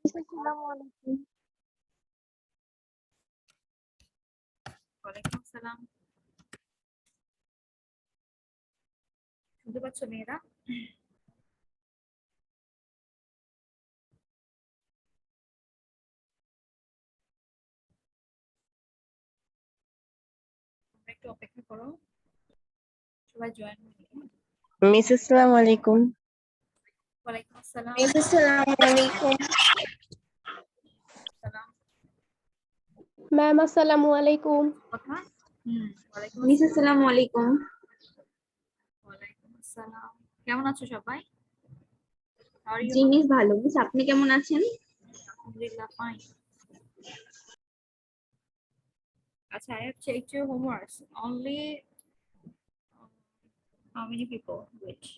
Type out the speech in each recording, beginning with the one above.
আসসালামু আলাইকুম। ওয়ালাইকুম আসসালাম। শুনতে পাচ্ছ মেয়েরা? তোমরা একটু অপেক্ষা করো, সবাই জয়েন হয়ে নিই। মিস আসসালামু আলাইকুম। ওয়ালাইকুম আসসালাম। আসসালামু আলাইকুম। সালাম। ম্যাম আসসালামু আলাইকুম। কথা ওয়ালাইকুম মিস আসসালাম। আসসালামু আলাইকুম। ওয়ালাইকুম আসসালাম। কেমন আছো সবাই? How are you? G miss, ভালো। মিস আপনি কেমন আছেন? Alhamdulillah, fine. আচ্ছা, I have checked your homeworks. Only how many people? Which?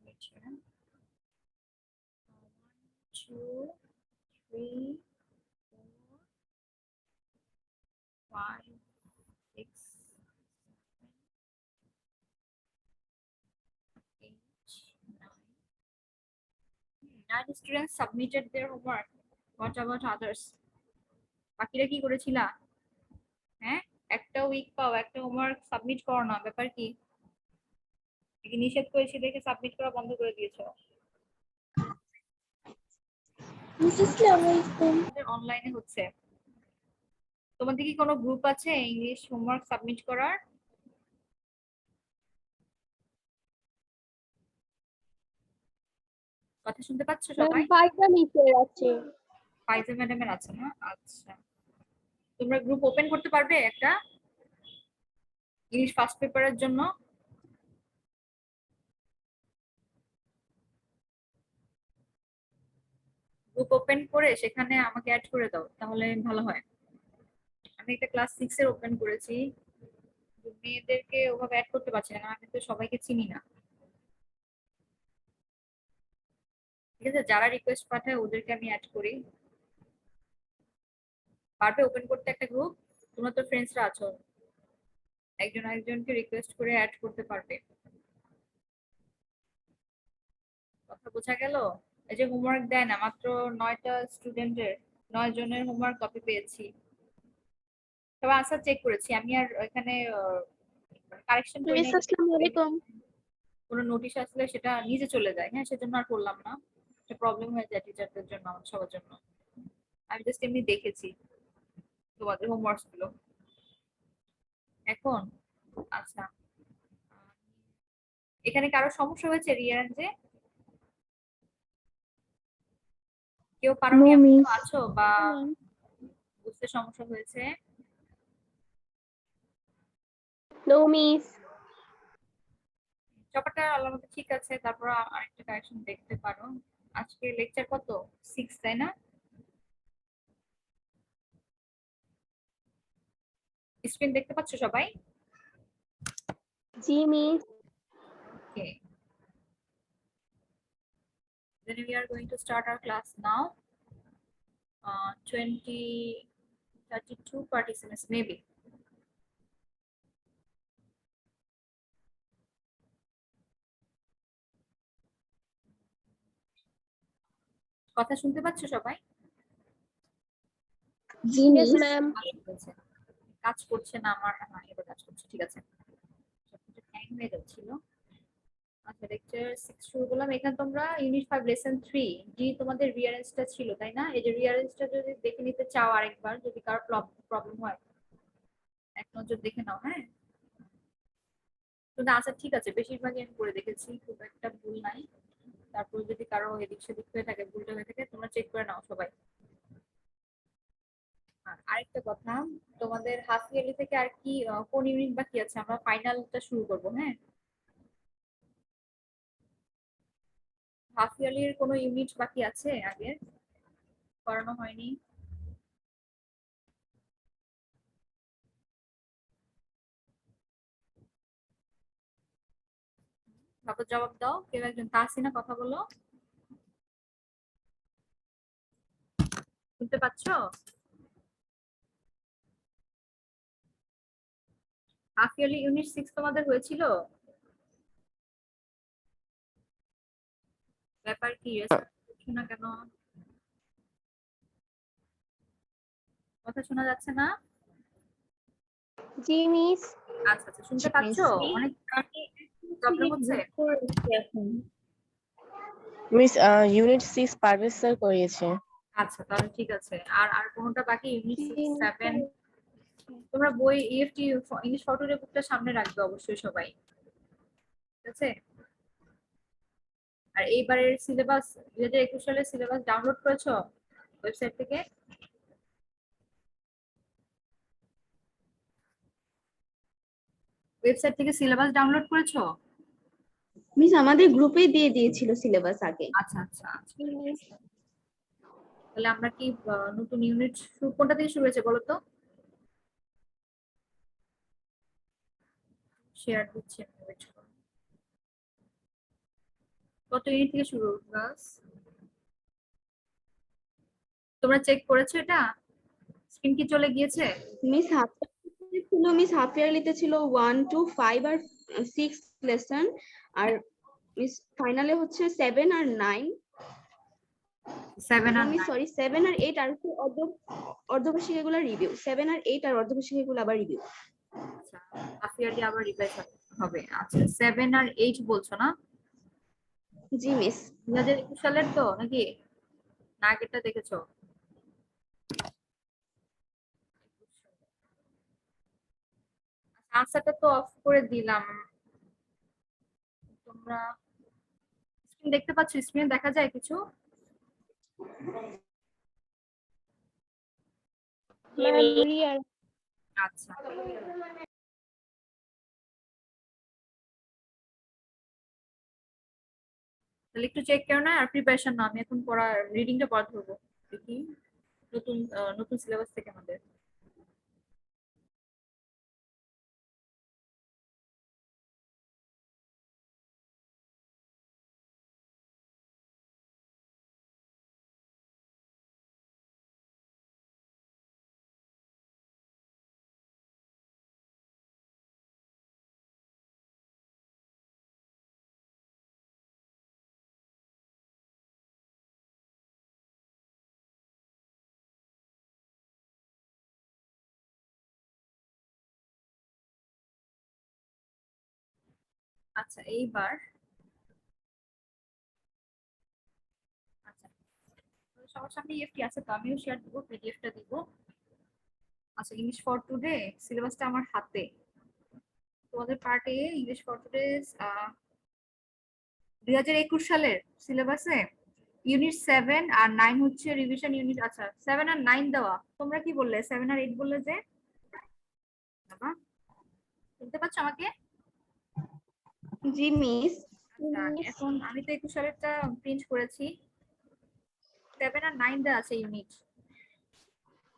Which one? 1, 2, 3, 4, 5, 6, 7, 8, 9. 9 students submitted their homework. What about others? বাকিরা কি করেছিলা? হ্যাঁ, একটা উইক পাও, একটা হোমওয়ার্ক সাবমিট করো না, ব্যাপার কি? কি নিষেধ করেছি দেখে সাবমিট করা বন্ধ করে দিয়েছো? মিস আসসালামু আলাইকুম। অনলাইনে হচ্ছে। তোমাদের কি কোনো গ্রুপ আছে ইংলিশ হোমওয়ার্ক সাবমিট করার? কথা শুনতে পাচ্ছ ম্যাম সবাই? ফাইজা মিসের আছে। ফাইজা ম্যাডামের আছে না? আচ্ছা, তোমরা গ্রুপ ওপেন করতে পারবে একটা ইংলিশ ফার্স্ট পেপারের জন্য? গ্রুপ ওপেন করে সেখানে আমাকে অ্যাড করে দাও, তাহলে ভালো হয়। আমি একটা ক্লাস 6 এর ওপেন করেছি, মেয়েদেরকে ওভাবে অ্যাড করতে পারছি না, আমি তো সবাইকে চিনি না। ঠিক আছে, যারা রিকোয়েস্ট পাঠায় ওদেরকে আমি অ্যাড করি। পারবে ওপেন করতে একটা গ্রুপ? তোমরা তো ফ্রেন্ডসরা আছো, একজন আরেকজনকে রিকোয়েস্ট করে অ্যাড করতে পারবে। কথা বোঝা গেল? এই যে হোমওয়ার্ক দেয় না, মাত্র 9টা স্টুডেন্টের 9 জনের হোমওয়ার্ক কপি পেয়েছি। সবাই আনসার চেক করেছি আমি, আর এখানে কারেকশন করি মিস নাই। আসসালামু আলাইকুম। কোনো নোটিশ আসলে সেটা নিজে চলে যায়, হ্যাঁ, সেজন্য আর করলাম না। একটা প্রবলেম হয়ে যায় টিচারদের জন্য, আমাদের সবার জন্য। আমি জাস্ট এমনি দেখেছি তোমাদের হোমওয়ার্কস গুলো। এখন আচ্ছা, এখানে কারো সমস্যা হয়েছে রিয়ারেঞ্জে? কেউ পারোনি, নো এমন কেউ মিস। আছো বা বুঝতে সমস্যা হয়েছে? No miss. চপারটা আল্লাহর মতো ঠিক আছে, তারপর আরেকটা কারেকশন দেখতে পারো। আজকে লেকচার কত? 6, তাই না? স্ক্রিন দেখতে পাচ্ছ সবাই? জি miss. Okay, then we are going to start our class now. 32 participants maybe. কথা শুনতে পাচ্ছ সবাই? জি মিস ম্যাম। হয়েছে, কাজ করছে না আমার, হ্যাঁ এবার কাজ করছে, ঠিক আছে। সবকিছু হ্যাং হয়ে যাচ্ছিল। আচ্ছা, লেকচার 6 শুরু করলাম। এখানে তোমরা ইউনিট 5 লেসন 3 জি তোমাদের রিয়ারেঞ্জটা ছিল, তাই না? এই যে রিয়ারেঞ্জটা যদি দেখে নিতে চাও আরেকবার, যদি কারো প্রবলেম হয় এক নজর দেখে নাও, হ্যাঁ। কিন্তু আচ্ছা ঠিক আছে, বেশিরভাগই আমি করে দেখেছি, খুব একটা ভুল নাই। তারপর যদি কারো এদিক সেদিক হয়ে থাকে, ভুলটা হয়ে থাকে, তোমরা চেক করে নাও সবাই। আর আরেকটা কথা, তোমাদের হাফ ইয়ারলি থেকে আর কি কোন ইউনিট বাকি আছে? আমরা ফাইনালটা শুরু করবো, হ্যাঁ। হাফ ইয়ারলির কোনো ইউনিট বাকি আছে আগে করানো হয়নি? তারপর জবাব দাও, কেউ একজন। তাহসিনা কথা বলো, শুনতে পাচ্ছো? হাফ ইয়ারলি ইউনিট 6 তোমাদের হয়েছিল? ব্যাপার কি রেসপন্স না কেন? কথা শোনা যাচ্ছে না? জি মিস। আচ্ছা আচ্ছা, শুনতে পাচ্ছো? অনেক প্রবলেম হচ্ছে। মিস ইউনিট 6 পারভেজ স্যার করিয়েছে। আচ্ছা তাহলে ঠিক আছে। আর আর কোনটা বাকি? ইউনিট 6 7 তোমরা বই ইএফটি ইংলিশ ফটোরে বুকটা সামনে রাখবে অবশ্যই সবাই, ঠিক আছে? আর এইবারের সিলেবাস 2021 সালের সিলেবাস ডাউনলোড করেছো ওয়েবসাইট থেকে? ওয়েবসাইট থেকে সিলেবাস ডাউনলোড করেছো? মিস আমাদের গ্রুপেই দিয়ে দিয়েছিল সিলেবাস আগে। আচ্ছা আচ্ছা আচ্ছা। তাহলে আমরা কি নতুন ইউনিট শুরু কোনটা থেকে শুরু হয়েছে বলো তো? শেয়ার দিচ্ছি আমি, ওয়েট করো। কত ইউনিট থেকে শুরু ক্লাস? তোমরা চেক করেছো এটা? স্ক্রিন কি চলে গিয়েছে? মিস হাফ ইয়ারলিতে ছিল 1 to 5 আর 6 লেসন, আর মিস ফাইনালে হচ্ছে 7 আর 9। 7 আর মিস 9। সরি 7 আর 8 আর অর্ধবার্ষিক এগুলো রিভিউ। 7 আর 8 আর অর্ধবার্ষিক এগুলো আবার রিভিউ। আচ্ছা হাফ ইয়ারলি আবার রিভাইজ হবে। আচ্ছা 7 আর 8 বলছো না? জি মিস। 2021 সালের তো নাকি? না আগেরটা দেখেছো? আনসারটা তো অফ করে দিলাম। তোমরা স্ক্রিন দেখতে পাচ্ছ? স্ক্রিনে দেখা যায় কিছু? ম্যাম রিয়ার। আচ্ছা তাহলে একটু চেক করো না, আর প্রিপারেশন নাও। আমি এখন পড়া রিডিংটা পড়া ধরবো। দেখি নতুন নতুন সিলেবাস থেকে আমাদের। আচ্ছা এইবার আচ্ছা সবার সামনে ইএফটি আছে তো, আমিও শেয়ার দিব, পিডিএফটা দিব। আচ্ছা ইংলিশ ফর টুডে সিলেবাসটা আমার হাতে। তোমাদের পার্টে ইংলিশ ফর টুডে 2021 সালের সিলেবাসে ইউনিট 7 আর 9 হচ্ছে রিভিশন ইউনিট। আচ্ছা 7 আর 9 দেওয়া। তোমরা কি বললে? 7 আর 8 বললে যে? বাবা শুনতে পাচ্ছ আমাকে? জি মিস। আচ্ছা এখন আমি তো 21 সালেরটা প্রিন্ট করেছি। 7 আর 9 দেওয়া আছে ইউনিট।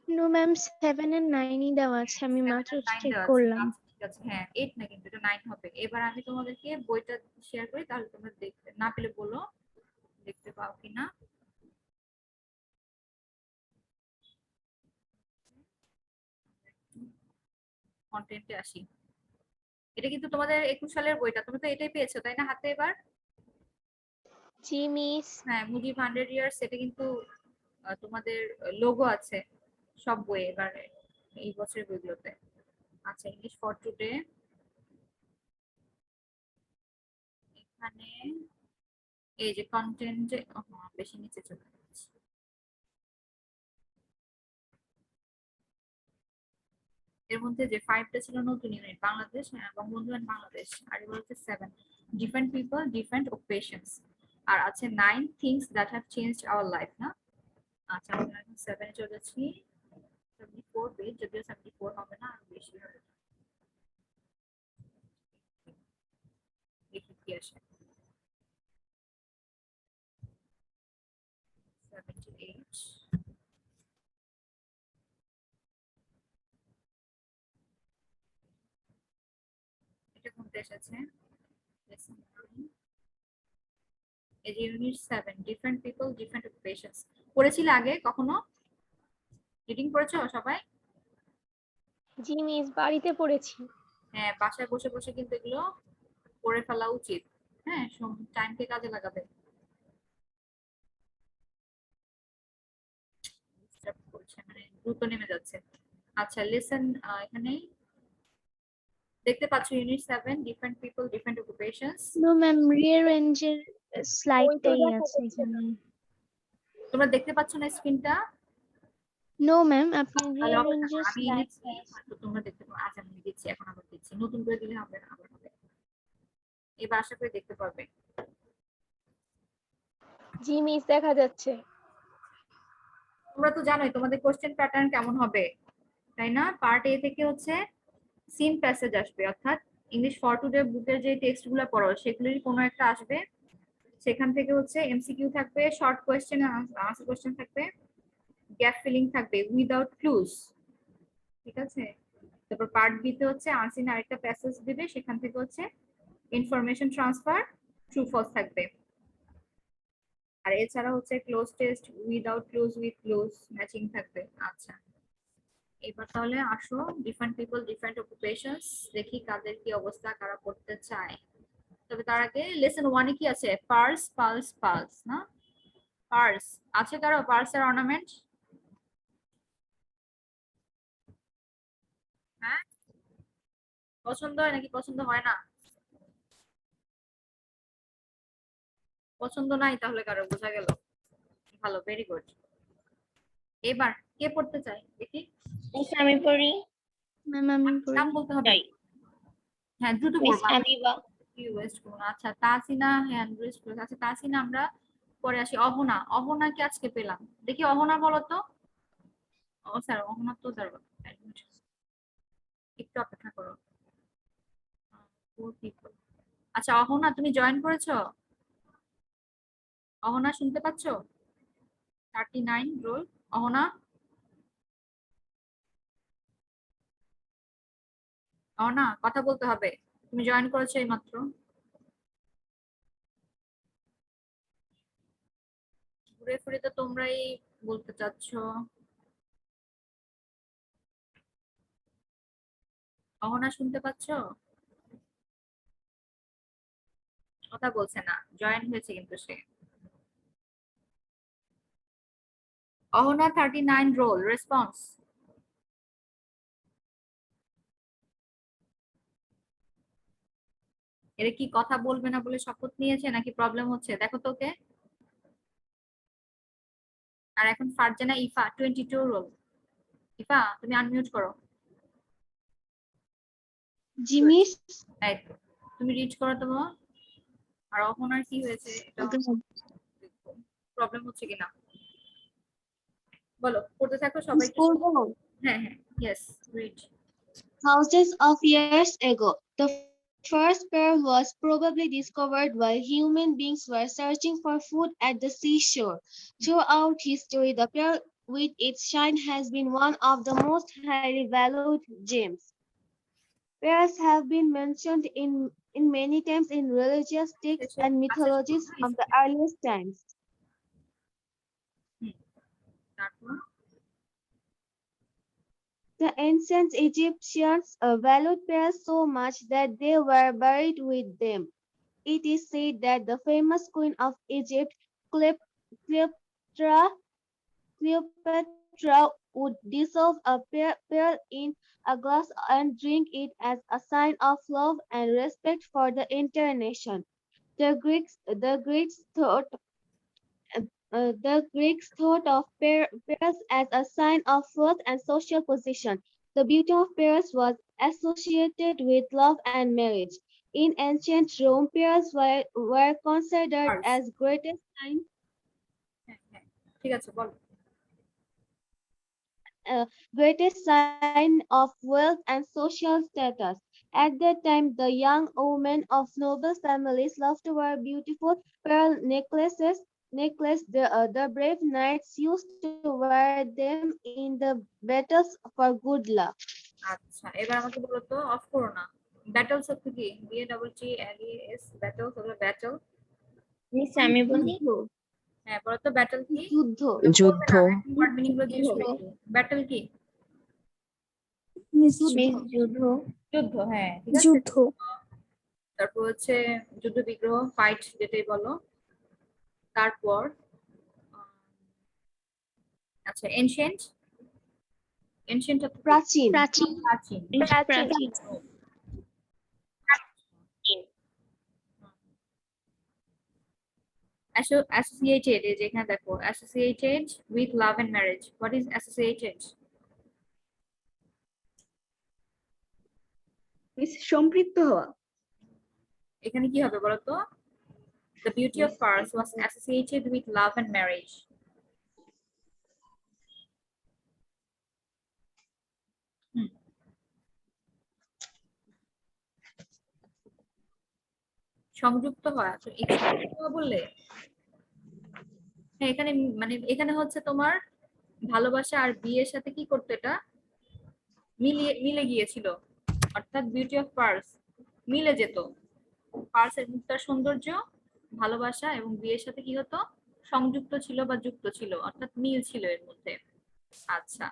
নো ম্যাম 7 এন্ড 9ই দেওয়া আছে, আমি 7 মাত্র আর 9 চেক দেওয়া আছে। করলাম। আচ্ছা ঠিক আছে, হ্যাঁ 8 না কিন্তু এটা 9 হবে। এবার আমি তোমাদেরকে বইটা শেয়ার করি, তাহলে তোমরা দেখতে না পেলে বলো, দেখতে পাও কিনা। কন্টেন্টে আসি। এটা কিন্তু তোমাদের 21 সালের বইটা, তোমরা তো এটাই পেয়েছো তাই না হাতে এবার? জি মিস। হ্যাঁ মুজিব 100 ইয়ার্স, এটা কিন্তু তোমাদের লোগো আছে সব বইয়ে এবার এই বছরের বইগুলোতে। আচ্ছা ইংলিশ ফর টুডে এখানে এই যে কন্টেন্টে বেশি নিচে চলে যাচ্ছে। এর মধ্যে যে 5টা ছিল নতুন ইউনিট, বাংলাদেশ, বঙ্গবন্ধু এন্ড বাংলাদেশ, আর এগুলো হচ্ছে 7 ডিফারেন্ট পিপল ডিফারেন্ট অকুপেশনস, আর আছে 9 things that have changed our life না। আচ্ছা আমরা এখন 7 এ চলে যাচ্ছি। 74 পেজ, যদিও 74 হবে না, আরো বেশি হবে। দেখি কি আসে। 78 এটা কোনটা এসেছে? Lesson 9 এই যে unit 7 different people different occupations. পড়েছিলে আগে কখনো? রিডিং করেছো সবাই? জি মিস, বাড়িতে পড়েছি। হ্যাঁ, বাসায় বসে বসে কিন্তু এগুলো করে ফেলা উচিত। হ্যাঁ, টাইমকে কাজে লাগাবে। Disturb করছে, মানে দ্রুত নেমে যাচ্ছে। আচ্ছা, লিসেন, এখানে দেখতে পাচ্ছ unit 7 different people different occupations. No, ma'am, rearrange স্লাইডটাই আছে এখানে। তোমরা দেখতে পাচ্ছ না স্ক্রিনটা? No, ma'am, আপনি তাহলে হবে না, rearrange আমি স্লাইড এনেছি, হয়তো তোমরা দেখতে পাবো। আজ আমি দিচ্ছি, এখন আবার দিচ্ছি, নতুন করে দিলে হবে না, আবার হবে। এবার আশা করি দেখতে পারবে। জি মিস দেখা যাচ্ছে। তোমরা তো জানোই তোমাদের কোশ্চেন প্যাটার্ন কেমন হবে, তাই না? পার্ট এ থেকে হচ্ছে সিন প্যাসেজ আসবে, অর্থাৎ ইংলিশ ফর টুডে বুকের যে টেক্সটগুলো পড়ো সেগুলোরই কোনো একটা আসবে। সেখান থেকে হচ্ছে এমসিকিউ থাকবে, শর্ট কোয়েশ্চেন আনসার কোয়েশ্চেন থাকবে, গ্যাপ ফিলিং থাকবে উইদাউট ক্লুজ। ঠিক আছে? তারপর পার্ট বি তে হচ্ছে আনসিন আরেকটা প্যাসেজ দিবে, সেখান থেকে হচ্ছে ইনফরমেশন ট্রান্সফার ট্রু ফলস থাকবে। আর এছাড়া হচ্ছে cloze test, without close, with close, matching থাকবে। আচ্ছা, এবার তাহলে আসো ডিফারেন্ট পিপল ডিফারেন্ট অকুপেশনস দেখি কাদের কি অবস্থা, কারা পড়তে চায়। তবে তার আগে লেসন 1 এ কি আছে? পার্স, পালস, পালস, না? পার্স আছে কারো? পার্স এর অর্নামেন্ট? হ্যাঁ, পছন্দ হয় নাকি পছন্দ হয় না? পছন্দ নাই তাহলে কারো, বোঝা গেল। ভালো, ভেরি গুড। এবার কে পড়তে চায় দেখি? মিস আমি পড়ি। ম্যাম আমি পড়ি। নাম বলতে হবে। হ্যাঁ, দ্রুত মিস পড়বা, আমি বা কি ওয়েস্ট করো না। আচ্ছা, তাসিনা হ্যান্ড রেজ করেছে। আচ্ছা, তাসিনা আমরা পরে আসি। অহনা, অহনা কি আজকে পেলাম? দেখি অহনা বলো তো। ও স্যার, অহনা তো স্যার একটু অপেক্ষা করো। Four people. আচ্ছা অহনা, তুমি জয়েন করেছো? অহনা শুনতে পাচ্ছো? 39 রোল। অহনা, অহনা কথা বলতে হবে। তুমি জয়েন করেছো এই মাত্র। ঘুরে ফিরে তো তোমরাই বলতে চাচ্ছ। অহনা শুনতে পাচ্ছো? কথা বলছে না, জয়েন হয়েছে কিন্তু সে। Ahana 39 role response. এর কি কথা বলবে না বলে শপথ নিয়েছে নাকি প্রবলেম হচ্ছে দেখো তো ওকে। আর এখন ফারজানা ইফা 22 রোল। ইফা তুমি আনমিউট করো। জি মিস। এই তো, তুমি রিচ করো তো বাবা। আর অহনার কি হয়েছে এটা প্রবলেম হচ্ছে কিনা বলো, পড়তে থাকো সবাই একটু। হ্যাঁ হ্যাঁ, yes, read. Thousands of years ago, the first pearl was probably discovered while human beings were searching for food at the seashore. Throughout history, the pearl with its shine has been one of the most highly valued gems. Pearls have been mentioned in many times in religious texts and mythologies from the earliest times. তারপর The ancient Egyptians valued pearls so much that they were buried with them. It is said that the famous queen of Egypt, Cleopatra would dissolve a pearl in a glass and drink it as a sign of love and respect for the entire nation. The Greeks thought of pearls as a sign of wealth and social position. The beauty of pearls was associated with love and marriage. In ancient Rome, pearls were considered Pearls. as greatest sign হ্যাঁ হ্যাঁ, ঠিক আছে বলো। greatest sign of wealth and social status. At that time, the young women of noble families loved to wear beautiful pearl necklaces. The brave knights used to wear them in the battles for good luck. আচ্ছা, এবার আমাকে বলো তো, of করো না। Battles অর্থ কি? BATTLES battles অথবা ব্যাটল। মিস আমি বলি। হ্যাঁ বলো তো, ব্যাটল কি? যুদ্ধ। যুদ্ধ। ওয়ার্ড মিনিং গুলো জিজ্ঞেস করি। ব্যাটল কি? মিস যুদ্ধ। যুদ্ধ, হ্যাঁ ঠিক আছে। যুদ্ধ তারপর হচ্ছে যুদ্ধ বিগ্রহ, ফাইট যেটাই বলো। তারপর আচ্ছা এনশিয়েন্ট, এনশিয়েন্ট প্রাচীন। প্রাচীন প্রাচীন। প্রাচীন Associated, এই যে এখানে দেখো associated with love and marriage. What is associated? Miss সম্পৃক্ত হওয়া। এখানে কি হবে বলো তো? The beauty of Paris was associated with love and marriage. সংযুক্ত হয়, তো এই সংযুক্ত হওয়া বললে হ্যাঁ এখানে মানে এখানে হচ্ছে তোমার ভালোবাসা আর বিয়ের সাথে কি করতো, এটা মিলে গিয়েছিল, অর্থাৎ বিউটি অফ পার্স মিলে যেত। পার্সের মুক্তার সৌন্দর্য, ভালোবাসা এবং বিয়ের সাথে কি হতো, সংযুক্ত ছিল বা যুক্ত ছিল, অর্থাৎ মিল ছিল এর মধ্যে। আচ্ছা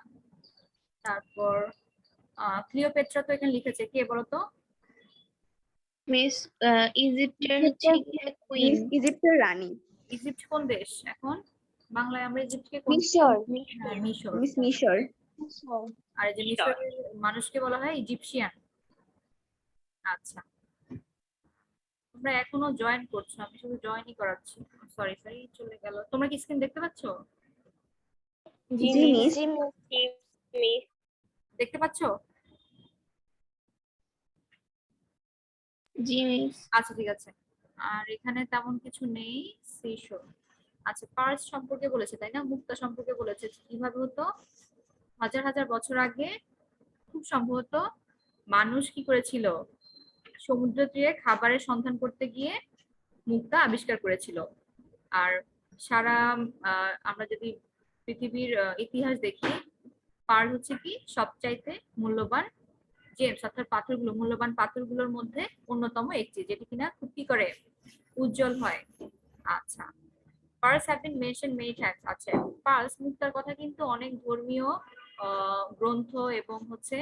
তারপর ক্লিওপেট্রা তো এখানে লিখেছে, কে বলতো? মিস ইজিপ্টের হচ্ছে কুইন মিস ইজিপ্টের রানী। ইজিপ্ট কোন দেশ এখন? বাংলায় আমরা ইজিপ্টকে কোন? মিশর। হ্যাঁ, মিশর। মিস মিশর। আর এই যে মিশরের মানুষকে বলা হয় ইজিপশিয়ান। আচ্ছা তোমরা এখনো জয়েন করছো, আমি শুধু জয়েনই করাচ্ছি। সরি চলে গেল। তোমরা কি স্ক্রিন দেখতে পাচ্ছো? জি মিস। দেখতে পাচ্ছো? জি মিস আচ্ছা ঠিক আছে। আর এখানে তেমন কিছু নেই। সিশোর, আচ্ছা পার্স সম্পর্কে বলেছে তাই না, মুক্তা সম্পর্কে বলেছে। কিভাবে হতো, হাজার হাজার বছর আগে খুব সম্ভবত মানুষ কি করেছিল, সমুদ্র তীরে খাবারের সন্ধান করতে গিয়ে মুক্তা আবিষ্কার করেছিল। আর সারা আমরা যদি পৃথিবীর ইতিহাস দেখি, পার্ল হচ্ছে কি সবচাইতে মূল্যবান জেমস, অর্থাৎ পাথরগুলো, মূল্যবান পাথরগুলোর মধ্যে অন্যতম একটি, যেটি কিনা খুব কি করে উজ্জ্বল হয়। আচ্ছা pearls have bin mention many Times. আচ্ছা পার্লস মুক্তার কথা কিন্তু অনেক ধর্মীয় গ্রন্থ এবং হচ্ছে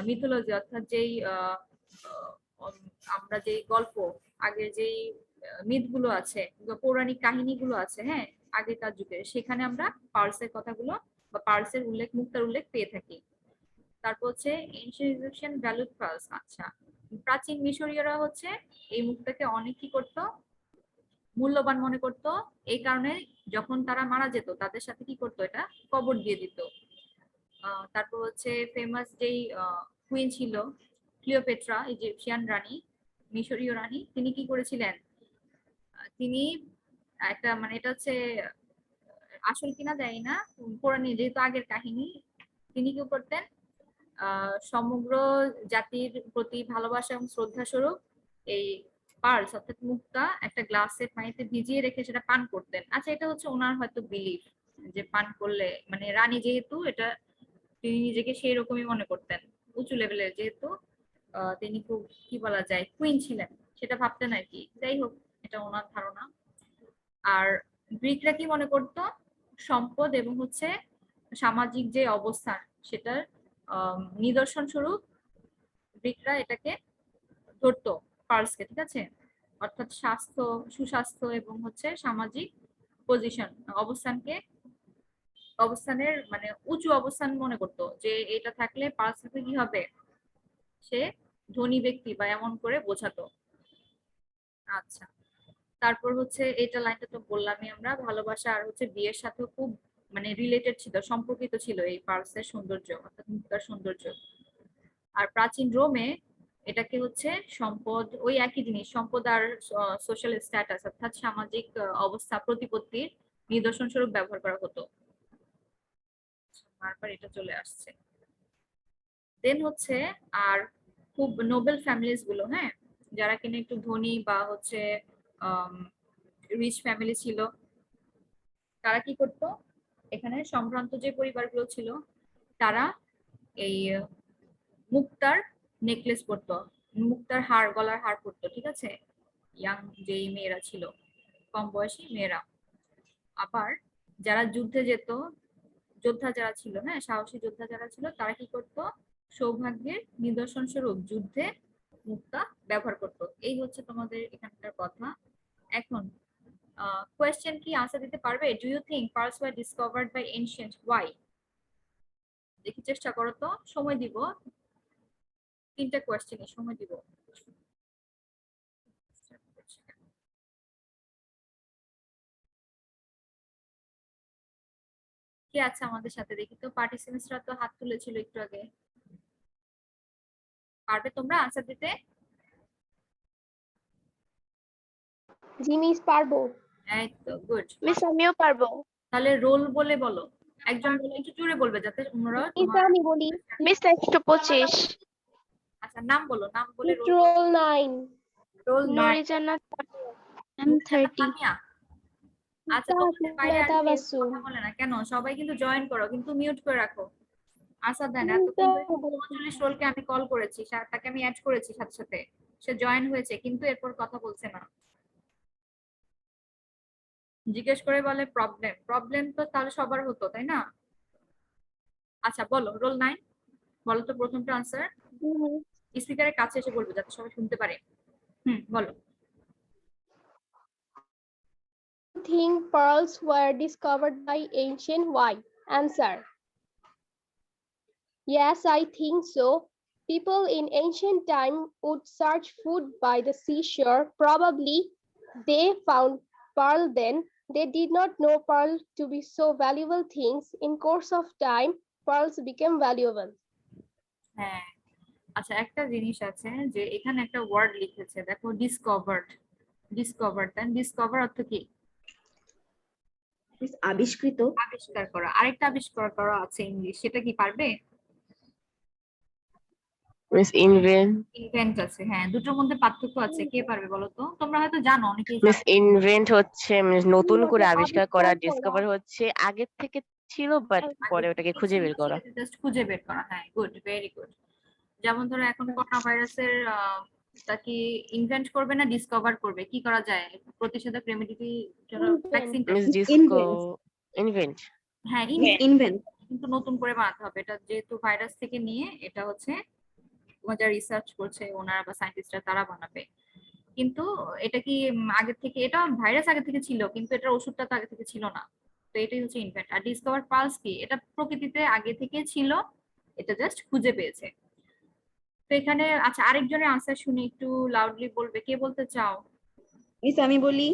মিথোলজি, অর্থাৎ যেই আমরা যেই গল্প, আগের যেই মিথগুলো আছে, পৌরাণিক কাহিনীগুলো আছে, হ্যাঁ আগেকার যুগের, সেখানে আমরা পার্লসের কথাগুলো বা পার্লসের উল্লেখ, মুক্তার উল্লেখ পেয়ে থাকি। তারপর হচ্ছে এনশিয়েন্ট ইজিপশিয়ান ভ্যালুড পার্লস। আচ্ছা প্রাচীন মিশরীয়রা হচ্ছে এই মুক্তাকে অনেক কি করতো, মূল্যবান মনে করতো। এই কারণে যখন তারা মারা যেত তাদের সাথে কি করতো, এটা কবর দিয়ে দিত। তারপর হচ্ছে ফেমাস যেই কুইন ছিল ক্লিওপেট্রা, ইজিপশিয়ান রানী, মিশরীয় রানী, তিনি কি করেছিলেন, তিনি একটা মানে এটা হচ্ছে আসল কিনা দেয় না, পুরানি যেহেতু আগের কাহিনী, তিনি কি করতেন, সমগ্র জাতির প্রতি ভালোবাসা এবং শ্রদ্ধা স্বরূপ এই পার্লস অর্থাৎ মুক্তা একটা গ্লাসে পানিতে ভিজিয়ে রেখে সেটা পান করতেন। আচ্ছা এটা হচ্ছে ওনার হয়তো বিলিফ, যে পান করলে মানে রানী যেহেতু এটা, তিনি নিজেকে সেই রকমই মনে করতেন, উঁচু লেভেলের যেহেতু তিনি খুব কি বলা যায় কুইন ছিলেন, সেটা ভাবতেন আর কি। যাই হোক এটা ওনার ধারণা। আর গ্রিকরা কি মনে করতো, সম্পদ এবং হচ্ছে সামাজিক যে অবস্থান সেটার নিদর্শন স্বরূপ গ্রিকরা এটাকে ধরতো পার্লসকে, ঠিক আছে, অর্থাৎ স্বাস্থ্য, সুস্বাস্থ্য এবং হচ্ছে সামাজিক পজিশন, অবস্থানের মানে উঁচু অবস্থান মনে করতো, যে এটা থাকলে পার্লস থাকলে কি হবে, সে ধনী ব্যক্তি বা এমন করে বোঝাতো। আচ্ছা তারপর হচ্ছে এটা লাইনটা তো বললামই আমরা, ভালোবাসা আর হচ্ছে বিয়ের সাথে খুব মানে রিলেটেড ছিল, সম্পর্কিত ছিল এই পার্লসের সৌন্দর্য অর্থাৎ মুক্তার সৌন্দর্য। আর প্রাচীন রোমে এটাকে হচ্ছে সম্পদ, ওই একই জিনিস, সম্পদ আর সোশ্যাল স্ট্যাটাস অর্থাৎ সামাজিক অবস্থা প্রতিপত্তির নিদর্শন স্বরূপ ব্যবহার করা হতো। তারপর এটা চলে আসছে। দেন হচ্ছে আর খুব নোবেল ফ্যামিলিজ গুলো, হ্যাঁ যারা কিনা একটু ধনী বা হচ্ছে রিচ ফ্যামিলি ছিল, তারা কি করতো, এখানে সম্ভ্রান্ত যে পরিবারগুলো ছিল তারা এই মুক্তার নেকলেস পরতো, মুক্তার হার, গলার হার পরতো, ঠিক আছে, ইয়াং যেই মেয়েরা ছিল, কম বয়সী মেয়েরা। আবার যারা যুদ্ধে যেত, যোদ্ধা যারা ছিল, হ্যাঁ সাহসী যোদ্ধা যারা ছিল, তারা কি করতো, সৌভাগ্যের নিদর্শন স্বরূপ যুদ্ধে মুক্তা ব্যবহার করত। এই হচ্ছে তোমাদের এখানকার কথা। এখন কোয়েশ্চেন কি আনসার দিতে পারবে? Do you think pearls were discovered by ancient? Why? দেখি চেষ্টা করো তো, সময় দিব, 3টা কোয়েশ্চেনে সময় দিব। কে আছে আমাদের সাথে দেখি তো? পার্টিসিপেন্টসরা তো হাত তুলেছিল একটু আগে। পারবে তোমরা আনসার দিতে? জি মিস পারবো। এই তো গুড। মিস আমিও পারবো। তাহলে রোল বলে বলো, একজন বলে একটু জোরে বলবে যাতে অন্যরা মিস আমি বলি। মিস 125। আচ্ছা নাম বলো, নাম বলে রোল রোল 9। রোল 9। নুরি জান্নাত M30। আচ্ছা তোমাদের বাইরে আর কেউ তাবাসসুম। কথা বলে না কেন? সবাই কিন্তু জয়েন করো, কিন্তু মিউট করে রাখো। আসাদ দেন এতক্ষণ ধরে 39 রোলকে আমি কল করেছি, তাকে আমি অ্যাড করেছি সাথে সাথে, সে জয়েন হয়েছে কিন্তু এরপর কথা বলছে না। জিজ্ঞেস করে বলে প্রবলেম। প্রবলেম তো তাহলে সবার হতো, তাই না? আচ্ছা বলো রোল 9 বলো তো প্রথমটা আনসার। স্পিকারের কাছে এসে বলবে যাতে সবাই শুনতে পারে। বলো। Think pearls were discovered by ancient? Why? Answer. Yes, I think so. People in ancient time would search food by the seashore. Probably they found pearl then. They did not know pearl to be so valuable things. In course of time, pearls became valuable. হ্যাঁ আচ্ছা একটা জিনিস আছে যে এখানে একটা word লিখেছে দেখো, ডিসকভার্ড। ডিসকভার্ড দেন ডিসকভার অর্থ কি? মিস আবিষ্কৃত। আবিষ্কার করা। আরেকটা আবিষ্কার করা আছে ইংলিশ, সেটা কি পারবে? Miss invent. ইনভেন্ট আছে, হ্যাঁ দুটোর মধ্যে পার্থক্য আছে, কে পারবে বলো তো? তোমরা হয়তো জানো, অনেকেই মিস জানো। ইনভেন্ট হচ্ছে নতুন করে আবিষ্কার করা, আবিষ্কার করা। ডিসকভার হচ্ছে আগের থেকে ছিল বাট পরে ওটাকে খুঁজে বের করা। জাস্ট খুঁজে বের করা, হ্যাঁ গুড, ভেরি গুড। যেমন ধরো এখন করোনা ভাইরাসের তা কি ইনভেন্ট করবে না ডিসকভার করবে? কি করা যায় প্রতিষেধক রেমেডিটি জন্য? Vaccine. Miss disco Invent. Invent. হ্যাঁ ইনভেন্ট। কিন্তু নতুন করে বানাতে হবে, এটা যেহেতু ভাইরাস থেকে নিয়ে, এটা হচ্ছে যারা রিসার্চ করছে ওনারা বা সায়েন্টিস্টরা তারা বানাবে। কিন্তু এটা কি আগে থেকে, এটা ভাইরাস আগে থেকে ছিল কিন্তু এটার ওষুধটা তো আগে থেকে ছিল না, তো এটাই হচ্ছে ইনভেন্ট। আর ডিসকভার পালস কি, এটা প্রকৃতিতে আগে থেকে ছিল, এটা জাস্ট খুঁজে পেয়েছে। তো এখানে আচ্ছা আরেকজনের আনসার শুনে একটু লাউডলি বলবে, কে বলতে চাও? মিস আমি বলি।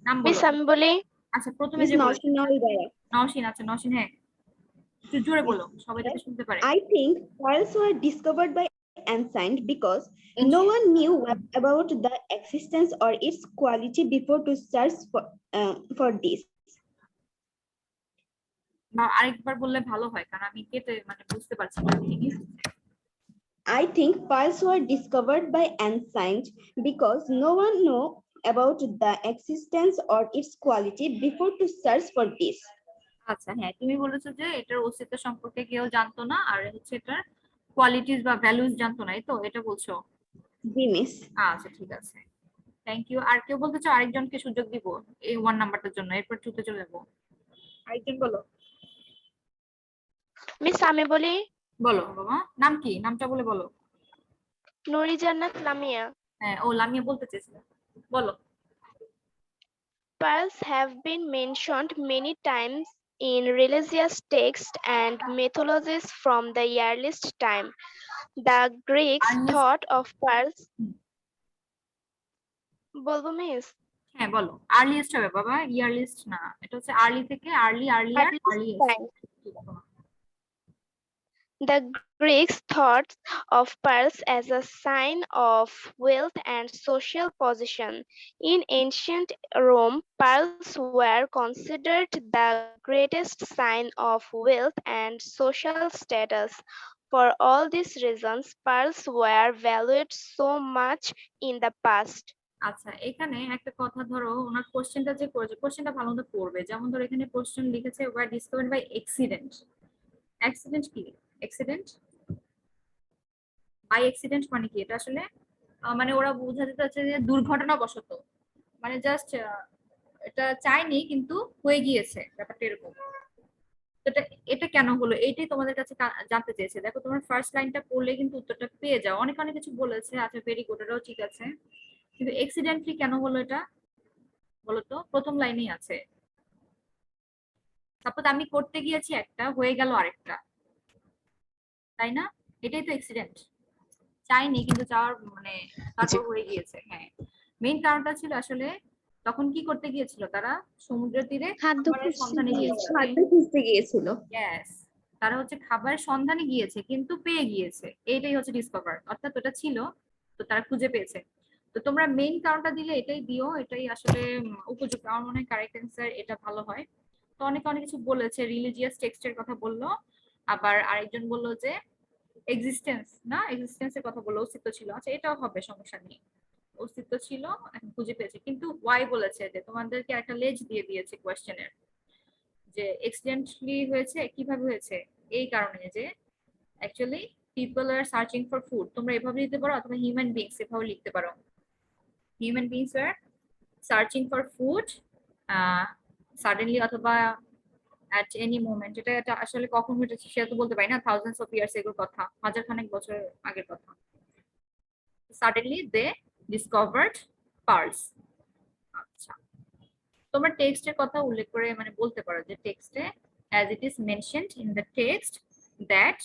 নাম মিস বলো। আমি বলি। আচ্ছা প্রথমে মিস যে বলে নওশিন নাওয়াল দারা। নওশিন। আচ্ছা নওশিন, হ্যাঁ একটু জোরে বলো সবাই যাতে শুনতে পারে। I think pearls were discovered by ancient because no one knew about the existence or its quality before to search for this. না আরেকবার বললে ভালো হয়, কারণ আমি কেটে মানে বুঝতে পারছি না জিনিস। I think pearls were discovered by ancient because no one knew about the existence or its quality before to search for this. আচ্ছা হ্যাঁ তুমি বলেছো যে এটার অস্তিত্ব সম্পর্কে কেউ জানতো না, আর হচ্ছে এটার কোয়ালিটিস বা ভ্যালুস জানতো না, এই তো এটা বলছো? জি মিস। আচ্ছা ঠিক আছে, থ্যাংক ইউ। আর কেউ বলতে চাও? আরেকজনকে সুযোগ দিব এই 1 নাম্বারটার জন্য, এরপর 2 চলে যাবো। আরেকজন বলো। মিস আমি বলি। বলো বাবা, নাম কি? নামটা বলে বলো। নুরি জান্নাত লামিয়া। হ্যাঁ ও লামিয়া বলতে চেয়েছিল, বলো। Pearls have been mentioned many times in religious texts and mythologies from the earliest time. The Greeks thought of pearls. বলবো মিস? হ্যাঁ বলো। আর্লিয়েস্ট হবে বাবা, ইয়ারলিস্ট না, এটা হচ্ছে আর্লি থেকে earlier earliest. The Greeks thought of pearls as a sign of wealth and social position. In ancient Rome, pearls were considered the greatest sign of wealth and social status. For all these reasons, pearls were valued so much in the past. আচ্ছা এখানে একটা কথা, ধরো ওনার কোশ্চেনটা যে করেছে, কোশ্চেনটা ভালো মতো পড়বে। যেমন ধরো এখানে কোশ্চেন লিখেছে were discovered by accident. Accident কি? অ্যাক্সিডেন্ট বাই অ্যাক্সিডেন্ট মানে কি? এটা আসলে মানে ওরা বোঝাতে চাচ্ছে যে দুর্ঘটনাবশত, মানে জাস্ট এটা চাইনি কিন্তু হয়ে গিয়েছে, ব্যাপারটা এরকম। তো এটা কেন হলো এইটাই তোমাদের কাছে জানতে চেয়েছে। দেখো তোমার ফার্স্ট লাইনটা পড়লে কিন্তু উত্তরটা পেয়ে যাও। অনেক অনেক কিছু বলেছে, আচ্ছা ভেরি গুড, এটাও ঠিক আছে, কিন্তু এক্সিডেন্টলি কেন হলো এটা বলতো? প্রথম লাইনেই আছে। সাপোজ আমি করতে গিয়েছি একটা, হয়ে গেল আরেকটা, তাই না? এটাই তো এক্সিডেন্ট। চাইনি কিন্তু চাওয়ার মানে জি। তারপর হয়ে গিয়েছে। হ্যাঁ, মেইন কারণটা ছিল আসলে তখন কি করতে গিয়েছিল তারা? সমুদ্র তীরে খাদ্য খাবারের খুঁজতে সন্ধানে গিয়েছিল। গিয়েছিল। খাদ্য খুঁজতে গিয়েছিল। ইয়েস, তারা হচ্ছে খাবারের সন্ধানে গিয়েছে কিন্তু পেয়ে গিয়েছে, এইটাই হচ্ছে ডিসকভার, অর্থাৎ ওটা ছিল তো তারা খুঁজে পেয়েছে। তো তোমরা মেইন কারণটা দিলে এটাই দিও, এটাই আসলে উপযুক্ত। আমার মনে হয় কারেক্ট অ্যান্সার এটা ভালো হয়। তো অনেক অনেক কিছু বলেছে, রিলিজিয়াস টেক্সটের কথা বললো, আবার আরেকজন বললো যে এক্সিস্টেন্স, না এক্সিস্টেন্সের কথা বললো, অস্তিত্ব ছিল। আচ্ছা এটাও হবে, সমস্যা নেই, অস্তিত্ব ছিল এখন খুঁজে পেয়েছে। কিন্তু ওয়াই বলেছে যে তোমাদেরকে একটা লেজ দিয়ে দিয়েছে কোয়েশ্চেনের, যে এক্সিডেন্টলি হয়েছে, কিভাবে হয়েছে, এই কারণে যে actually people R searching for food. তোমরা এভাবে লিখতে পারো অথবা হিউম্যান বিংস এভাবে লিখতে পারো। Human beings are searching for food suddenly অথবা at any moment। এটা আসলে কখন ঘটেছে সেটা তো বলতে পারি না, থাউজেন্ডস অফ ইয়ার্স এগুলোর কথা, হাজার খানেক বছর আগের কথা। Suddenly they discovered pearls. আচ্ছা, তোমরা টেক্সটের কথা উল্লেখ করে মানে বলতে পারো যে টেক্সটে as it is mentioned in the text that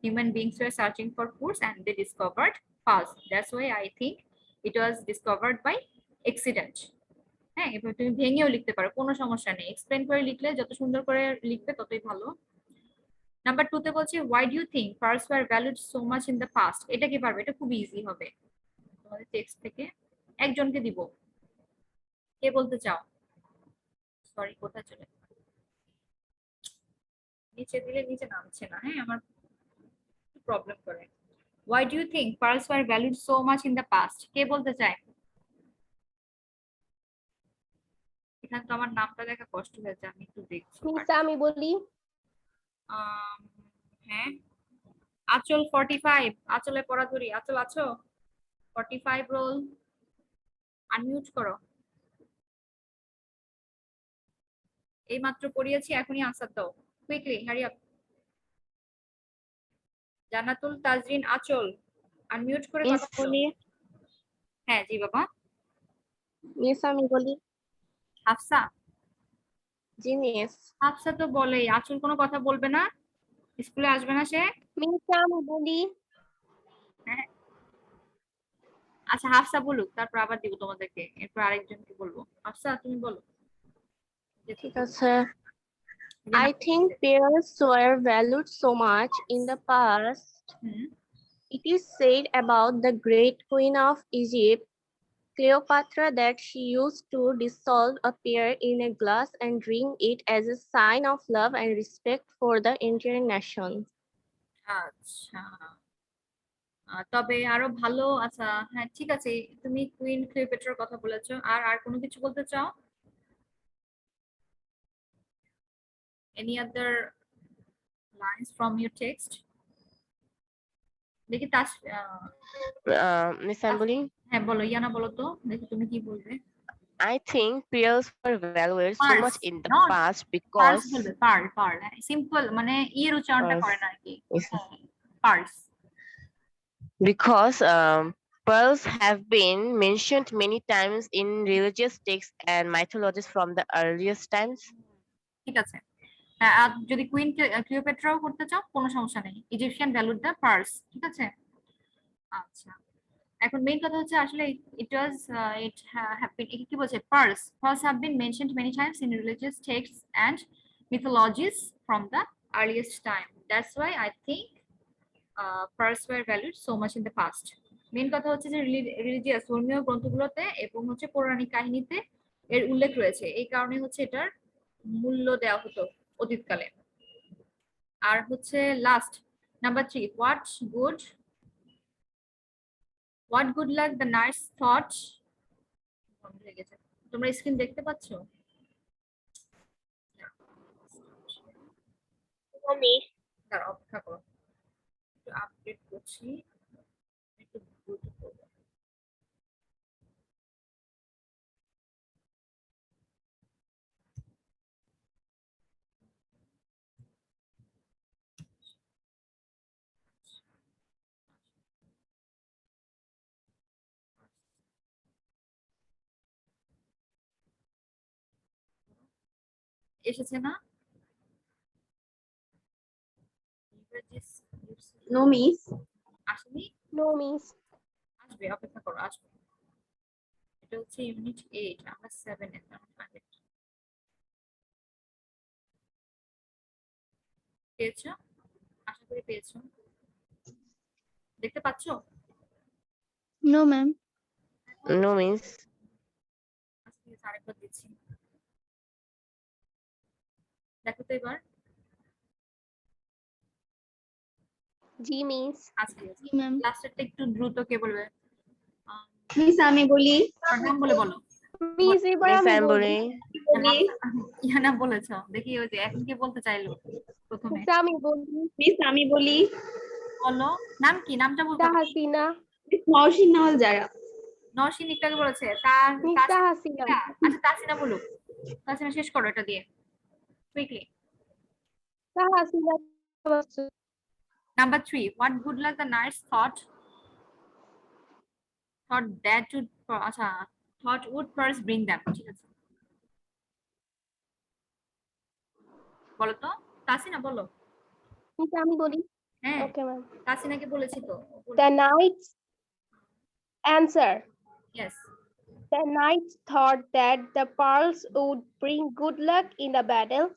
human beings were searching for foods and they discovered pearls. That's why I think it was discovered by accident. হ্যাঁ, এবার তুমি ভেঙেও লিখতে পারো, কোনো সমস্যা নেই। এক্সপ্লেন করে লিখলে যত সুন্দর করে লিখবে ততই ভালো। নাম্বার 2 তে বলছে why do you think pearls were valued so much in the past? এটা কি পারবে? এটা খুব ইজি হবে। তোমাদের টেক্সট থেকে একজনকে দিব, কে বলতে চাও? সরি, কোথায় চলে নিচে দিলে নিচে নামছে না। হ্যাঁ, আমার প্রবলেম করে। Why do you think pearls were valued so much in the past? কে বলতে চায়? এখানে তো আমার নামটা দেখা কষ্ট হয়েছে, আমি একটু দেখছি। মিস আমি বলি। আম, হ্যাঁ, আঁচল 45, আঁচলে পড়াধরি, আঁচল আছো? 45 রোল, আনমিউট করো। এই মাত্র পড়িয়েছি, এখনই আনসার দাও, কুইকলি, হারি আপ। জান্নাতুল তাজরিন আঁচল, আনমিউট করে মিস কথা বলো। বলি। হ্যাঁ জি বাবা। মিস আমি বলি। হাফসা, জি মিস। হাফসা তো বলেই আঁচল কোনো কথা বলবে না, স্কুলে আসবে না সে। মিস আমি বলি। হ্যাঁ, আচ্ছা হাফসা বলুক, তারপর আবার দিব তোমাদেরকে, এরপর আরেকজনকে বলবো। হাফসা তুমি বলো। ঠিক আছে। I think pearls were valued so much in the past. Hmm, It is said about the great queen of Egypt, Cleopatra, that she used to dissolve a pear in a glass and drink it as a sign of love and respect for the entire nation. আচ্ছা, তবে আরো ভালো। আচ্ছা হ্যাঁ ঠিক আছে, তুমি queen ক্লিওপেট্রার কথা বলেছো, আর আর কোনো কিছু বলতে চাও? Any other lines from your text? দেখি তাস Miss Ambuli, হ্যাঁ বলো, ইয়ানা বলো তো, দেখি তুমি কি বলবে। I think pearls were valued so pearls, much in the not past pearls because বলবে, পার্ল পার্ল, সিম্পল মানে ইয়ের উচ্চারণটা pearls, করে না আর কি। yes, pearls. because pearls have been mentioned many times in religious texts and mythologies from the earliest times. ঠিক আছে, হ্যাঁ, আর যদি কুইন ক্লিওপেট্রাও করতে চাও কোনো সমস্যা নেই, ইজিপশিয়ান ভ্যালুড দ্য পার্স, ঠিক আছে। আচ্ছা, এখন মেইন কথা হচ্ছে আসলে ইট ওয়াজ ইট হ্যাভ বিন, কি বলছে, pearls have been mentioned many times in religious texts and mythologies from the earliest time. That's why I think pearls were valued so much in the past. Main কথা হচ্ছে যে religious ধর্মীয় গ্রন্থগুলোতে এবং হচ্ছে পৌরাণিক কাহিনীতে এর উল্লেখ রয়েছে, এই কারণে হচ্ছে এটার মূল্য দেওয়া হতো অতীতকালে। আর হচ্ছে last number 3, what good luck the nurse thought। বন্ধ হয়ে গেছে, তোমরা স্ক্রিন দেখতে পাচ্ছো? দাঁড়াও, অপেক্ষা করো, একটু আপডেট করছি, একটু দ্রুত করবো। এসেছে না? No, miss. আসেনি? No, miss. আসবে, অপেক্ষা করো, আসবে। এটা হচ্ছে ইউনিট 8, আমরা 7 এ আগে। পেয়েছো? আশা করি পেয়েছো। দেখতে পাচ্ছো? No, ma'am. No, miss. আচ্ছা, ঠিক আছে, আরেকবার দিচ্ছি। দেখো তো এবার। G, miss. আচ্ছা, ঠিক আছে। জি, ma'am. লাস্টেরটা একটু দ্রুত কে বলবে? Miss, আমি বলি। তোমার নাম বলে বলো। Miss, এবার Miss, আমি আমি বলি। বলি। ইয়া নাম বলেছো, দেখি ওই যে এখন কে বলতে চাইলো প্রথমে। Miss, আমি বলি। Miss, আমি বলি। বলো, নাম কি? নামটা বলতে হবে। তাহসিনা। Miss মহসিন নাওয়াল যারা। নওশিন একটু আগে বলেছে, তার মিস তাহসিনা। আচ্ছা তাসিনা বলুক। তাসিনা শেষ করো এটা দিয়ে quickly. Tahsina. Number 3, what good luck the knights thought that would আচ্ছা thought would first bring them, ঠিক আছে বলো তো, তাসিনা বলো। মিস, আমি বলি। হ্যাঁ, Okay, ma'am. তাসিনাকে বলেছি তো। The knights answer. Yes, The knights thought that the pearls would bring good luck in the battle.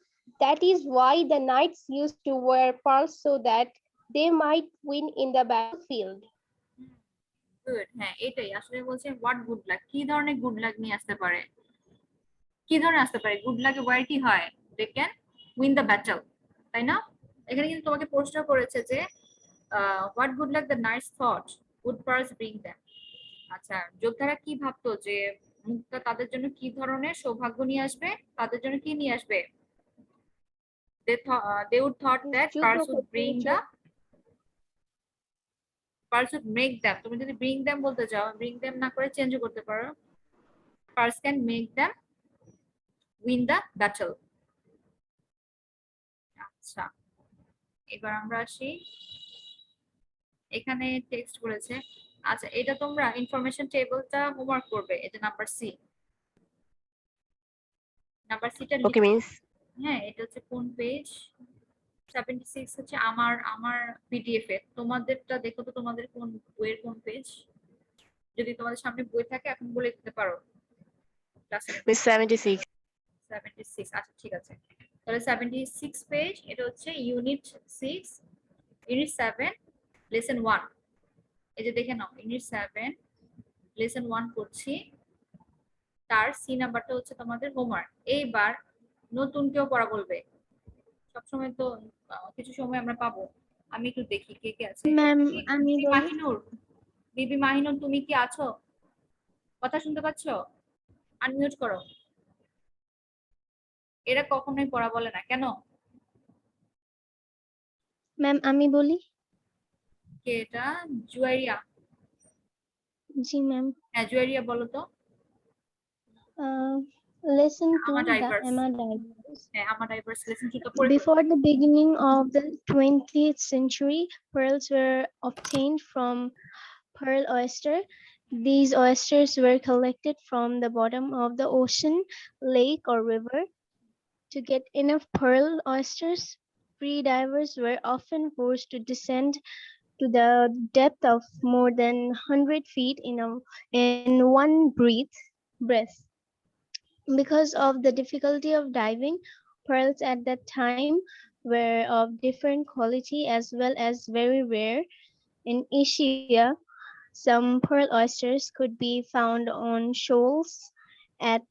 That is why the knights used to wear pearls so that they might win in the battlefield. Good. হ্যাঁ, এটাই আসলে বলছে what good lakh, কি ধরনের good luck নিয়ে আসতে পারে, কি ধরনের আসতে পারে গুড লাকে, ওয়ার কি হয়, they can win the battle, তাই না? এখানে কিন্তু তোমাকে প্রশ্ন করেছে যে what good luck the knights thought would first bring them. আচ্ছা, যোদ্ধারা কি ভাবতো যে মুক্তা তাদের জন্য কি ধরনের সৌভাগ্য নিয়ে আসবে, তাদের জন্য কি নিয়ে আসবে? they would thought that pearls would bring the pearls would make them, তুমি যদি bring them বলতে চাও, bring them না করে চেঞ্জ করতে পারো, pearls can make them win the battle। আচ্ছা, এবার আমরা আসি, এখানে টেক্সট বলেছে। আচ্ছা, এটা তোমরা ইনফরমেশন টেবিলটা হোমওয়ার্ক করবে, এটা নাম্বার সি। নাম্বার সিটা Okay, miss. হ্যাঁ, এটা হচ্ছে কোন পেজ? 76 হচ্ছে আমার আমার পিডিএফ এ। তোমাদেরটা দেখো তো, তোমাদের কোন বইয়ের কোন পেজ? যদি তোমাদের সামনে বই থাকে এখন বলে দিতে পারো ক্লাসে। Miss 76. 76, আচ্ছা ঠিক আছে, তাহলে 76 পেজ। এটা হচ্ছে ইউনিট 6, ইউনিট 7, লেসন 1। এই যে দেখে নাও, ইউনিট 7 লেসন 1 করছি, তার সি নাম্বারটা হচ্ছে তোমাদের হোমওয়ার্ক। এইবার নতুন কেউ পড়া বলবে, সবসময় তো কিছু সময় আমরা পাবো। আমি একটু দেখি কে কে আছে। Ma'am, আমি বিবি বলি। মাহিনুর, বিবি মাহিনুর তুমি কি আছো? কথা শুনতে পাচ্ছ? আনমিউট করো। এরা কখনোই পড়া বলে না কেন? Ma'am, আমি বলি। কে এটা? জুয়ারিয়া। জি, ma'am. হ্যাঁ, জুয়ারিয়া বলো তো। Listen to আমার the ডাইভার্স। Emma Divers. হ্যাঁ, আমার ডাইভার্স লেসন টু তো পড়ে। Before the beginning of the 20th century, pearls were obtained from pearl oyster. These oysters were collected from the bottom of the ocean, lake, or river. To get enough pearl oysters, free divers were often forced to descend to the depth of more than 100 feet in one breath. Because of the difficulty of diving, pearls at that time were of different quality as well as very rare. In Asia, some pearl oysters could be found on shoals at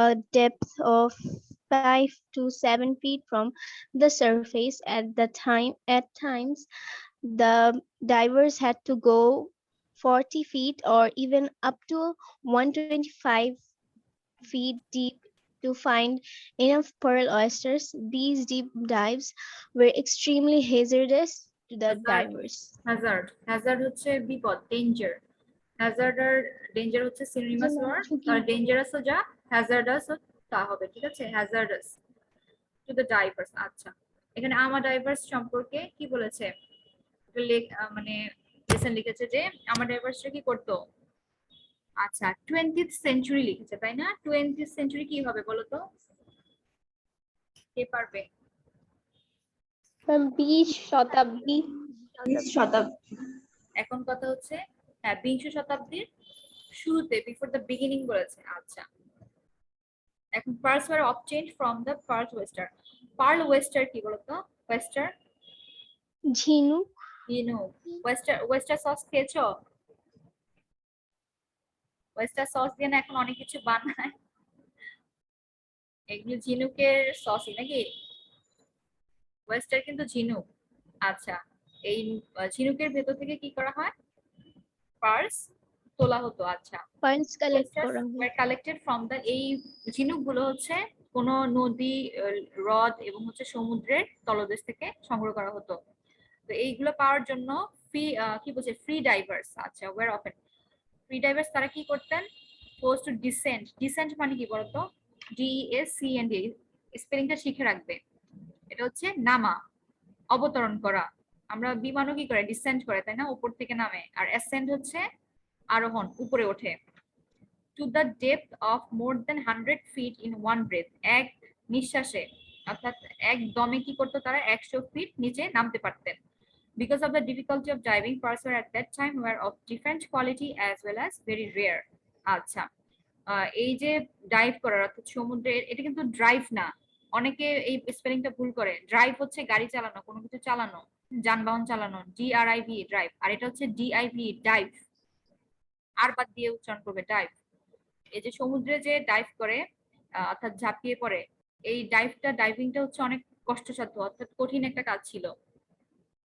a depth of 5 to 7 feet from the surface. At times, the divers had to go 40 feet or even up to 125 feet deep to find enough pearl oysters. These deep dives were extremely hazardous to the divers. Hazard, Hazard হচ্ছে বিপদ, danger. Hazard আর danger হচ্ছে synonymous word, আর ডেঞ্জারাসও যা, হ্যাজার্ডাসও তা হবে, ঠিক আছে? Hazardous to the diverse. আচ্ছা, এখানে আমা ডাইভার্স সম্পর্কে কি বলেছে? মানে লেসন লিখেছে যে আমা ডাইভার্সরা কি করতো। আচ্ছা, 20th সেঞ্চুরি লিখেছে, তাই না? 20th সেঞ্চুরি কি হবে বলো তো? কে পারবে? 20 শতাব্দী। 20 শতাব্দী। এখন কথা হচ্ছে হ্যাঁ 20 শতাব্দীর শুরুতে, বিফোর দ্য বিগিনিং বলেছে। আচ্ছা, এখন pearls were obtained from the pearl oyster. pearl oyster কি বলতো? oyster ঝিনুক। oyster sauce খেয়েছো? oyster sauce দিয়ে না এখন অনেক কিছু বানায়, এগুলো ঝিনুকের সসই নাকি? oyster কিন্তু ঝিনুক। আচ্ছা, এই ঝিনুকের ভেতর থেকে কি করা হয়? pearls তোলা হতো। আচ্ছা, পয়েন্টস কালেক্ট oysters করা হয়। were collected from the, এই ঝিনুকগুলো হচ্ছে কোন নদী, হ্রদ এবং হচ্ছে সমুদ্রের তলদেশ থেকে সংগ্রহ করা হতো। তো এইগুলো পাওয়ার জন্য ফ্রি, কি বলছে, ফ্রি ডাইভার্স। আচ্ছা, ওয়ার অফেন ফ্রি ডাইভার্স তারা কি করতেন? Force to dissent. ডিসেন্ট মানে কি বলতো? DESCEND, স্পেলিংটা শিখে রাখবে। এটা হচ্ছে নামা, অবতরণ করা। আমরা বিমানও কি করে? ডিসেন্ট করে, তাই না? উপর থেকে নামে। আর অ্যাসেন্ড হচ্ছে আরোহণ, উপরে ওঠে। To the depth of more than 100 feet in one breath, এক নিঃশ্বাসে, অর্থাৎ এক দমে কি করতো তারা? 100 ফিট নিচে নামতে পারতেন। Because of the difficulty of diving, pearls were at that time were of different quality as well as very rare. আচ্ছা, এই যে ডাইভ করার, অর্থাৎ সমুদ্রে, এটা কিন্তু ড্রাইভ না। অনেকে এই স্পেলিংটা ভুল করে। ড্রাইভ হচ্ছে গাড়ি চালানো, কোনো কিছু চালানো, যানবাহন চালানো, DRIV ড্রাইভ। আর এটা হচ্ছে DIV ডাইভ, আর বাদ দিয়ে উচ্চারণ করবে ডাইভ। এই যে সমুদ্রে যে ডাইভ করে, অর্থাৎ ঝাঁপিয়ে পড়ে, এই ডাইভিংটা হচ্ছে অনেক কষ্টসাধ্য, অর্থাৎ কঠিন একটা কাজ ছিল।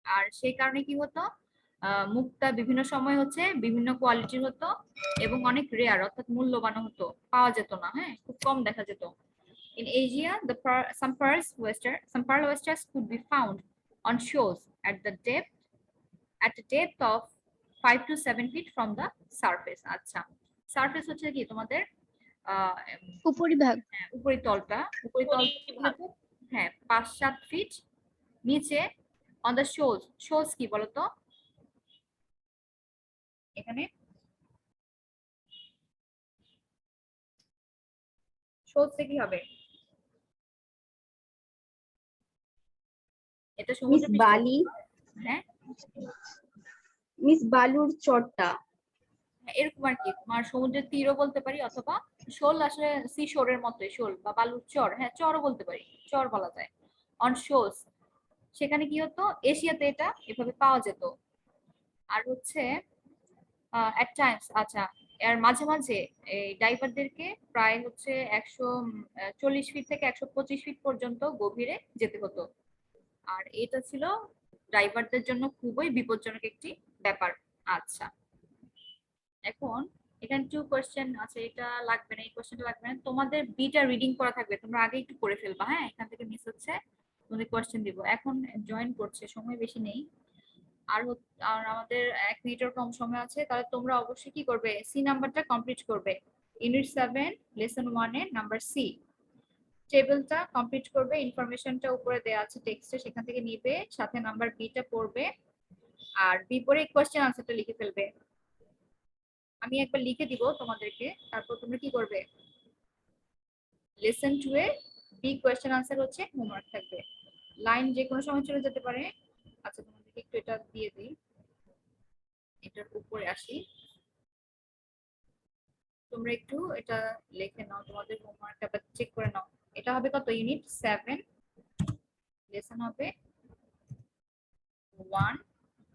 আর সেই কারণে কি হতো? মুক্তা বিভিন্ন সময় হচ্ছে বিভিন্ন কোয়ালিটির হতো এবং অনেক রেয়ার, অর্থাৎ মূল্যবান হতো, পাওয়া যেত না। হ্যাঁ, খুব কম দেখা যেত। In Asia, some pearl oysters could be found on shores at the depth of 5 to 7 feet from the surface. আচ্ছা, সারফেস হচ্ছে কি তোমাদের উপরিভাগ। উপরিতলটা, হ্যাঁ 5-7 ফিট নিচে। অন দ্য শোজ কি বলতো? এখানে শোজ কি হবে? এটা মিস সমুদ্র পৃষ্ঠ। বালি, হ্যাঁ মিস বালুর চরটা। এরকম আর কি, তোমার সমুদ্রের তীরও বলতে পারি, অথবা শোল, আসলে সি শোরের মতোই, শোল বা বালুর চর, হ্যাঁ চরও বলতে পারি, চর বলা যায়। অন শোজ, সেখানে কি হতো? এশিয়াতে এটা এভাবে পাওয়া যেত। আর হচ্ছে এট টাইমস, আচ্ছা, এর মাঝে মাঝে এই ডাইভারদেরকে প্রায় হচ্ছে 140 ফিট থেকে 125 ফিট পর্যন্ত গভীরে যেতে হতো। আর এটা ছিল ডাইভারদের জন্য খুবই বিপজ্জনক একটি ব্যাপার। আচ্ছা, এখন এখানে 2 কোশ্চেন আছে, এটা লাগবে না, এই কোশ্চেনটা লাগবে না। তোমাদের বিটা রিডিং করা থাকবে, তোমরা আগে একটু করে ফেলবা। হ্যাঁ, এখান থেকে মিস হচ্ছে, তোমাদের কোশ্চেন দিব। এখন জয়েন করছে, সময় বেশি নেই। আর আমাদের 1 মিনিটের কম সময় আছে। তাহলে তোমরা অবশ্যই কি করবে? সি নাম্বারটা কমপ্লিট করবে। ইউনিট 7 লেসন 1 এর নাম্বার সি টেবিলটা কমপ্লিট করবে। ইনফরমেশনটা উপরে দেয়া আছে টেক্সটে, সেখান থেকে নিবে, সাথে নাম্বার বিটা পড়বে, আর বিপরীত কোশ্চেন আনসারটা লিখে ফেলবে। আমি একবার লিখে দিব তোমাদেরকে, তারপর তোমরা কি করবে? লেসন 2 এর বি কোশ্চেন আনসার হচ্ছে হোমওয়ার্ক থাকবে। লাইন যে কোনো সময় চলে যেতে পারে। আচ্ছা, তোমাদেরকে একটু এটা দিয়ে দিই, এটার উপরে আসি। তোমরা একটু এটা লিখে নাও, তোমাদের হোমওয়ার্কটা আবার চেক করে নাও। এটা হবে কত? ইউনিট 7 লেসন হবে 1,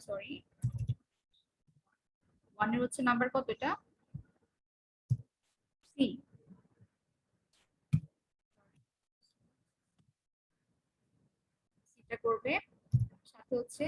সরি 1 এর হচ্ছে নাম্বার কত? এটা সি। সিটা করবে, সাথে হচ্ছে